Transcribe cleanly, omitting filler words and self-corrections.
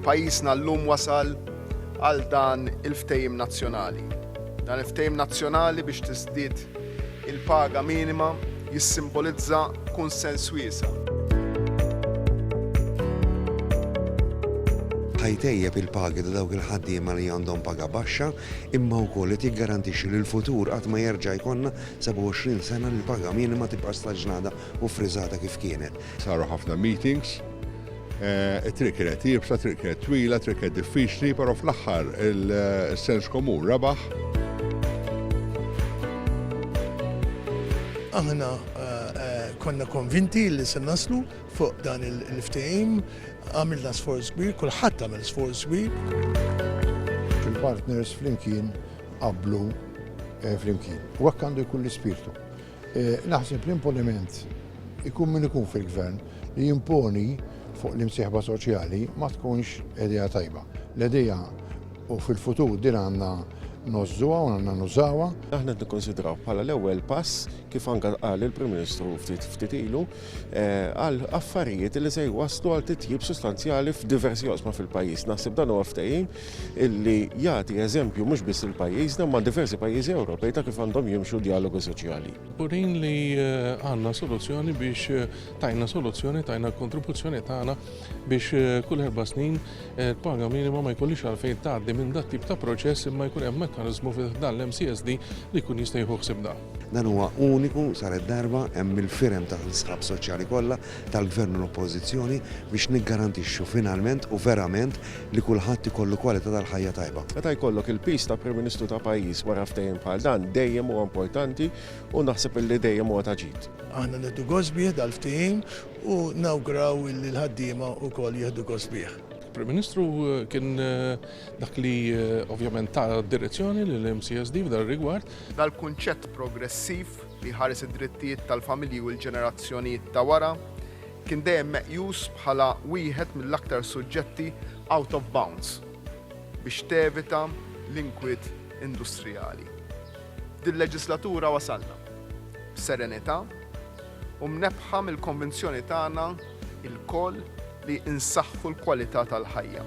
pajjiżna llum wasal għal dan il-ftehim nazzjonali. Dan il-ftehim nazzjonali biex tiżdied il-paga minima jissimbolizza kunsens wiesa'. ħajtejjeb il-pagi ta' dawk il-ħaddiema li għandhom paga baxxa, imma wkoll qed jiggarantixxi li l-futur qatt ma jerġa' jkollna 27 sena li l-paga minima tibqa' staġnata u friżata kif kienet. Saru ħafna meetings, it-triq kienet jibsa, triq kienet twila, triq kienet diffiċli, però fl-aħħar il-sens komun rebaħ. Aħna konna konvinti li se naslu fuq dan il-ftehim, għamilna sforz kbir, kulħadd għamel sforz kbir. Il-partners flimkien qablu flimkien. U hekk għandu jkun l-ispirtu. Naħseb l-imponiment ikun min ikun fil-gvern li jimponi fuq l-imsieħba soċjali ma tkunx idea tajba. L-idea u fil-futur din għandna nożżuha u għandna nużawha. Aħna nikkonsidraw bħala l-ewwel pass kif anke qal il-Prim Ministru ftit ilu għal affarijiet li se jwasslu għal titjib sostanzjali f'diversi oqsma fil-pajjiż. Naħseb dan huwa ftehim illi jagħti eżempju mhux biss il-pajjiżna ma' diversi pajjiżi Ewropej ta' kif għandhom jimxu dialogu soċjali. Purin li għandna soluzzjoni biex tajna kontribuzzjoni tagħna biex kull 4 snin il-paga minima ma jkollix għalfejn tgħaddi minn dat tip ta' proċess imma jkun hemm mekkaniżmu f'dan l-MCSD li jkun jista' jieħu ħsieb dan. Dan huwa uniku saret darba hemm il-firem tal-sħab soċjali kollha tal-Gvern u l-Oppożizzjoni biex niggarantixxu finalment u verament li kulħadd ikollu kwalità tal-ħajja tajba. Meta jkollok il-pis ta' Prim Ministru ta' pajjiż wara ftehim bħal dan dejjem huwa importanti u naħseb illi dejjem huwa ta' ġid. Aħna nieħdu gost bih dal-ftehim u nawgraw li l-ħaddiema wkoll jieħdu gost bih. Il-Prim Ministru kien dak li ovvjament ta' direzzjoni lill-MCSD f'dan rigward. Dal-kunċett progressiv li ħares id-drittijiet tal-familji u l-ġenerazzjonijiet ta' wara kien dejjem meqjus bħala wieħed mill-aktar suġġetti out of bounds biex tevita l-inkwiet industrijali. Din-leġislatura wasalna b'serenità u mnebħa mill-konvinzjoni tagħna il-koll li insaħħu l-kwalità tal-ħajja.